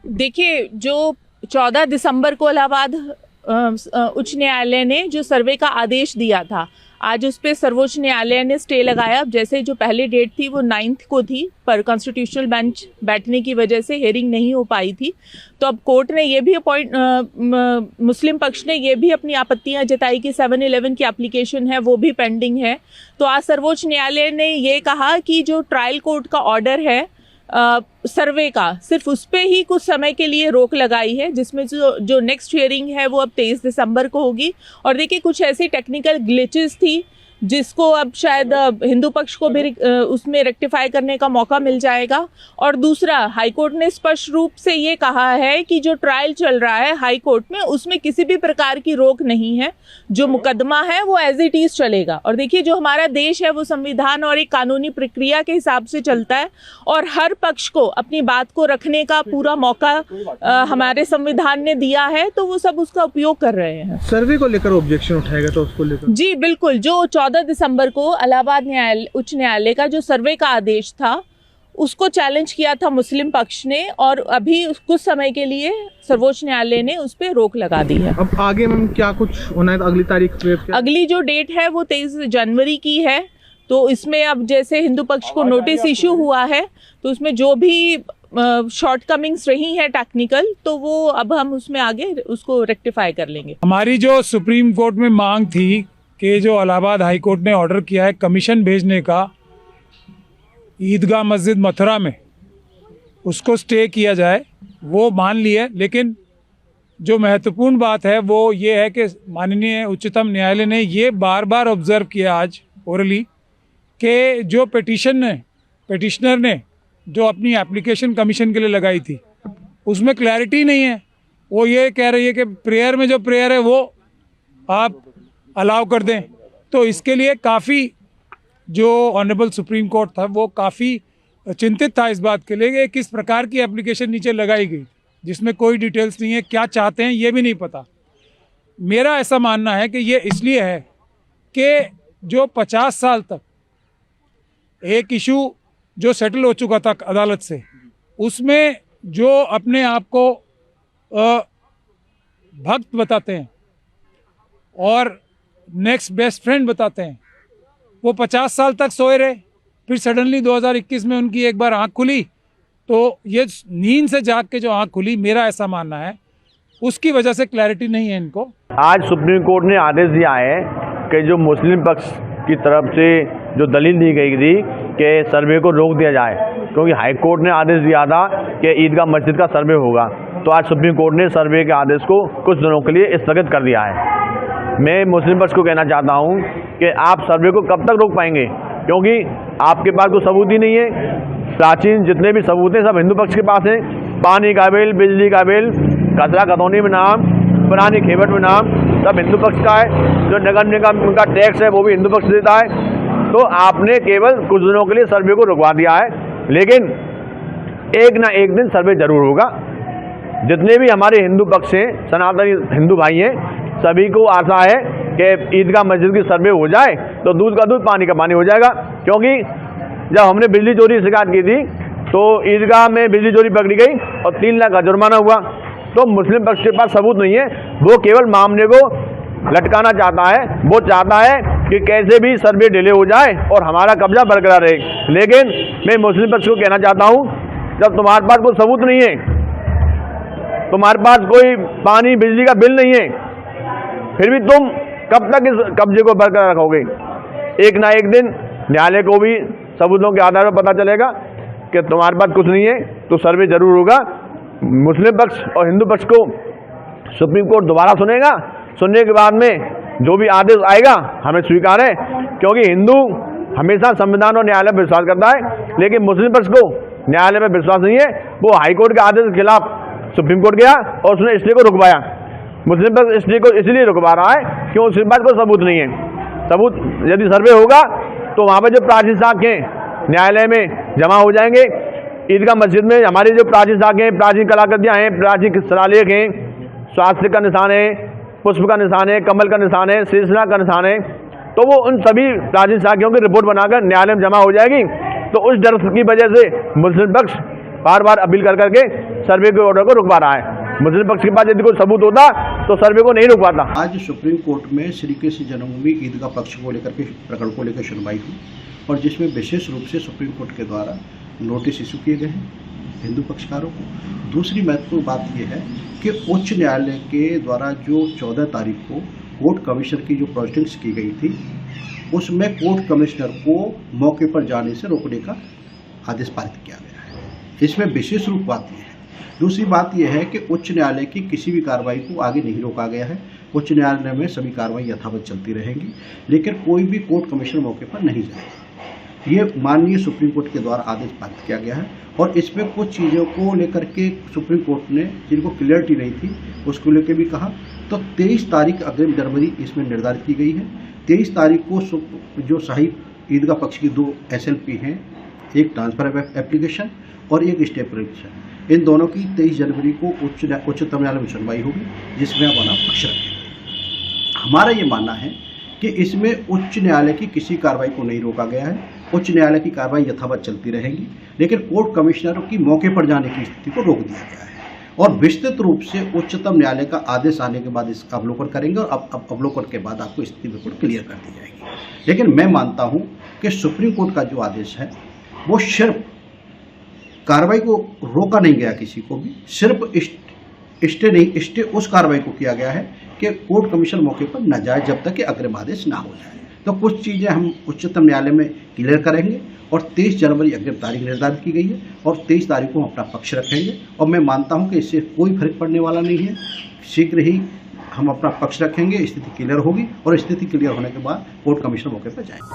देखिए, जो 14 दिसंबर को इलाहाबाद उच्च न्यायालय ने जो सर्वे का आदेश दिया था, आज उस पे सर्वोच्च न्यायालय ने स्टे लगाया। अब जैसे जो पहली डेट थी वो 9 को थी, पर कॉन्स्टिट्यूशनल बेंच बैठने की वजह से हेयरिंग नहीं हो पाई थी। तो अब कोर्ट ने ये भी मुस्लिम पक्ष ने ये भी अपनी आपत्तियां जताई कि 7/11 की एप्लीकेशन है वो भी पेंडिंग है। तो आज सर्वोच्च न्यायालय ने ये कहा कि जो ट्रायल कोर्ट का ऑर्डर है सर्वे का, सिर्फ उस पे ही कुछ समय के लिए रोक लगाई है, जिसमें जो नेक्स्ट हियरिंग है वो अब 23 दिसंबर को होगी। और देखिए, कुछ ऐसी टेक्निकल ग्लिचेस थी जिसको अब शायद हिंदू पक्ष को भी उसमें रेक्टिफाई करने का मौका मिल जाएगा। और दूसरा, हाईकोर्ट ने स्पष्ट रूप से ये कहा है कि जो ट्रायल चल रहा है हाई कोर्ट में, उसमें किसी भी प्रकार की रोक नहीं है। जो मुकदमा है वो एज इट इज चलेगा। और देखिए, जो हमारा देश है वो संविधान और एक कानूनी प्रक्रिया के हिसाब से चलता है, और हर पक्ष को अपनी बात को रखने का पूरा मौका हमारे संविधान ने दिया है, तो वो सब उसका उपयोग कर रहे हैं। सर्वे को लेकर ऑब्जेक्शन उठाएगा तो उसको लेकर? जी बिल्कुल। जो 14 दिसंबर को इलाहाबाद उच्च न्यायालय का जो सर्वे का आदेश था, उसको चैलेंज किया था मुस्लिम पक्ष ने, और अभी कुछ समय के लिए सर्वोच्च न्यायालय ने उस पर रोक लगा दी है। अब आगे मैम क्या कुछ होना है? अगली तारीख? अगली जो डेट है वो 23 जनवरी की है। तो इसमें अब जैसे हिंदू पक्ष को नोटिस इश्यू हुआ है, तो उसमें जो भी शॉर्टकमिंग्स रही हैं टेक्निकल, तो वो अब हम उसमें आगे उसको रेक्टिफाई कर लेंगे। हमारी जो सुप्रीम कोर्ट में मांग थी कि जो इलाहाबाद हाई कोर्ट ने ऑर्डर किया है कमीशन भेजने का ईदगाह मस्जिद मथुरा में, उसको स्टे किया जाए, वो मान लिए। लेकिन जो महत्वपूर्ण बात है वो ये है कि माननीय उच्चतम न्यायालय ने ये बार बार ऑब्जर्व किया आज ओरली कि जो पिटिशनर ने जो अपनी एप्लीकेशन कमीशन के लिए लगाई थी उसमें क्लैरिटी नहीं है। वो ये कह रही है कि प्रेयर में जो प्रेयर है वो आप अलाउ कर दें। तो इसके लिए काफ़ी जो ऑनरेबल सुप्रीम कोर्ट था वो काफ़ी चिंतित था इस बात के लिए कि किस प्रकार की एप्लीकेशन नीचे लगाई गई, जिसमें कोई डिटेल्स नहीं है, क्या चाहते हैं ये भी नहीं पता। मेरा ऐसा मानना है कि ये इसलिए है कि जो 50 साल तक एक इशू जो सेटल हो चुका था अदालत से, उसमें जो अपने आप को भक्त बताते हैं और नेक्स्ट बेस्ट फ्रेंड बताते हैं, वो 50 साल तक सोए रहे। फिर सडनली 2021 में उनकी एक बार आंख खुली, तो ये नींद से जाग के जो आंख खुली, मेरा ऐसा मानना है उसकी वजह से क्लैरिटी नहीं है इनको। आज सुप्रीम कोर्ट ने आदेश दिया है कि जो मुस्लिम पक्ष की तरफ से जो दलील दी गई थी कि सर्वे को रोक दिया जाए, क्योंकि हाई कोर्ट ने आदेश दिया था कि ईदगाह मस्जिद का सर्वे होगा, तो आज सुप्रीम कोर्ट ने सर्वे के आदेश को कुछ दिनों के लिए स्थगित कर दिया है। मैं मुस्लिम पक्ष को कहना चाहता हूं कि आप सर्वे को कब तक रोक पाएंगे, क्योंकि आपके पास कोई सबूत ही नहीं है। प्राचीन जितने भी सबूत हैं सब हिंदू पक्ष के पास हैं। पानी का बिल, बिजली का बिल, कचरा खतौनी में नाम, पुरानी खेवट में नाम, सब हिंदू पक्ष का है। जो नगर निगम का टैक्स है वो भी हिंदू पक्ष देता है। तो आपने केवल कुछ दिनों के लिए सर्वे को रुकवा दिया है, लेकिन एक ना एक दिन सर्वे जरूर होगा। जितने भी हमारे हिंदू पक्ष हैं, सनातनी हिंदू भाई हैं, सभी को आशा है कि ईदगाह मस्जिद की सर्वे हो जाए तो दूध का दूध पानी का पानी हो जाएगा। क्योंकि जब हमने बिजली चोरी की शिकायत की थी तो ईदगाह में बिजली चोरी पकड़ी गई और 3 लाख का जुर्माना हुआ। तो मुस्लिम पक्ष के पास सबूत नहीं है, वो केवल मामले को लटकाना चाहता है। वो चाहता है कि कैसे भी सर्वे डिले हो जाए और हमारा कब्जा बरकरार रहे। लेकिन मैं मुस्लिम पक्ष को कहना चाहता हूँ, जब तुम्हारे पास कोई सबूत नहीं है, तुम्हारे पास कोई पानी बिजली का बिल नहीं है, फिर भी तुम कब तक इस कब्जे को बरकरार रखोगे? एक ना एक दिन न्यायालय को भी सबूतों के आधार पर पता चलेगा कि तुम्हारे पास कुछ नहीं है, तो सर्वे जरूर होगा। मुस्लिम पक्ष और हिंदू पक्ष को सुप्रीम कोर्ट दोबारा सुनेगा। सुनने के बाद में जो भी आदेश आएगा हमें स्वीकार है, क्योंकि हिंदू हमेशा संविधान और न्यायालय पर विश्वास करता है। लेकिन मुस्लिम पक्ष को न्यायालय पर विश्वास नहीं है। वो हाईकोर्ट के आदेश के खिलाफ सुप्रीम कोर्ट गया और उसने स्टे को रुकवाया। मुस्लिम पक्ष स्टे को इसलिए रुकवा रहा है क्यों उसके पास कोई सबूत नहीं है। सबूत यदि सर्वे होगा तो वहाँ पर जो प्राचीन साक्ष्य हैं न्यायालय में जमा हो जाएंगे। ईदगाह मस्जिद में हमारी जो प्राचीन साक्ष्य हैं, प्राचीन कलाकृतियाँ हैं, प्राचीन शिलालेख हैं, स्वास्थ्य का निशान है, पुष्प का निशान है, कमल का निशान है, शीर्षनाग का निशान है, तो वो उन सभी प्राचीन साक्ष्यों की रिपोर्ट बनाकर न्यायालय में जमा हो जाएगी। तो उस डर की वजह से मुस्लिम पक्ष बार बार अपील कर करके सर्वे के ऑर्डर को रुकवा रहा है। मुस्लिम पक्ष के पास यदि कोई सबूत होता तो सर्वे को नहीं रुकवाता। आज सुप्रीम कोर्ट में श्री कृष्ण जन्मभूमि ईदगाह पक्ष को लेकर के प्रकरण को लेकर सुनवाई हुई और जिसमें विशेष रूप से सुप्रीम कोर्ट के द्वारा नोटिस इशू किए गए हैं हिंदू पक्षकारों को। दूसरी महत्वपूर्ण बात यह है कि उच्च न्यायालय के द्वारा जो 14 तारीख को कोर्ट कमिश्नर की जो प्रोसीडिंग्स की गई थी उसमें कोर्ट कमिश्नर को मौके पर जाने से रोकने का आदेश पारित किया गया है। इसमें विशेष रूप बात यह है। दूसरी बात यह है कि उच्च न्यायालय की किसी भी कार्रवाई को आगे नहीं रोका गया है। उच्च न्यायालय में सभी कार्रवाई यथावत चलती रहेंगी, लेकिन कोई भी कोर्ट कमिश्नर मौके पर नहीं जाएगा। ये माननीय सुप्रीम कोर्ट के द्वारा आदेश पारित किया गया है और इसमें कुछ चीज़ों को लेकर के सुप्रीम कोर्ट ने जिनको क्लियरिटी नहीं थी उसको लेकर भी कहा। तो 23 तारीख अग्रिम जनवरी इसमें निर्धारित की गई है। 23 तारीख को जो शाही ईदगाह पक्ष की 2 SLP हैं, एक ट्रांसफर एप्लीकेशन और एक स्टे एप्लीकेशन, इन दोनों की 23 जनवरी को उच्चतम न्यायालय में सुनवाई होगी जिसमें आप अपना पक्ष रखेंगे। हमारा ये मानना है कि इसमें उच्च न्यायालय की किसी कार्रवाई को नहीं रोका गया है। उच्च न्यायालय की कार्रवाई यथावत चलती रहेगी, लेकिन कोर्ट कमिश्नरों की मौके पर जाने की स्थिति को रोक दिया गया है और विस्तृत रूप से उच्चतम न्यायालय का आदेश आने के बाद इसका अवलोकन करेंगे और अब अवलोकन के बाद आपको स्थिति बिल्कुल क्लियर कर दी जाएगी। लेकिन मैं मानता हूं कि सुप्रीम कोर्ट का जो आदेश है वो सिर्फ कार्रवाई को रोका नहीं गया, किसी को भी सिर्फ स्टे उस कार्रवाई को किया गया है कि कोर्ट कमिश्नर मौके पर न जाए जब तक कि अग्रिम आदेश ना हो जाए। तो कुछ चीज़ें हम उच्चतम न्यायालय में क्लियर करेंगे और 23 जनवरी अग्रिम तारीख निर्धारित की गई है और 23 तारीख को हम अपना पक्ष रखेंगे और मैं मानता हूं कि इससे कोई फर्क पड़ने वाला नहीं है। शीघ्र ही हम अपना पक्ष रखेंगे, स्थिति क्लियर होगी और स्थिति क्लियर होने के बाद कोर्ट कमिश्नर मौके पर जाएंगे।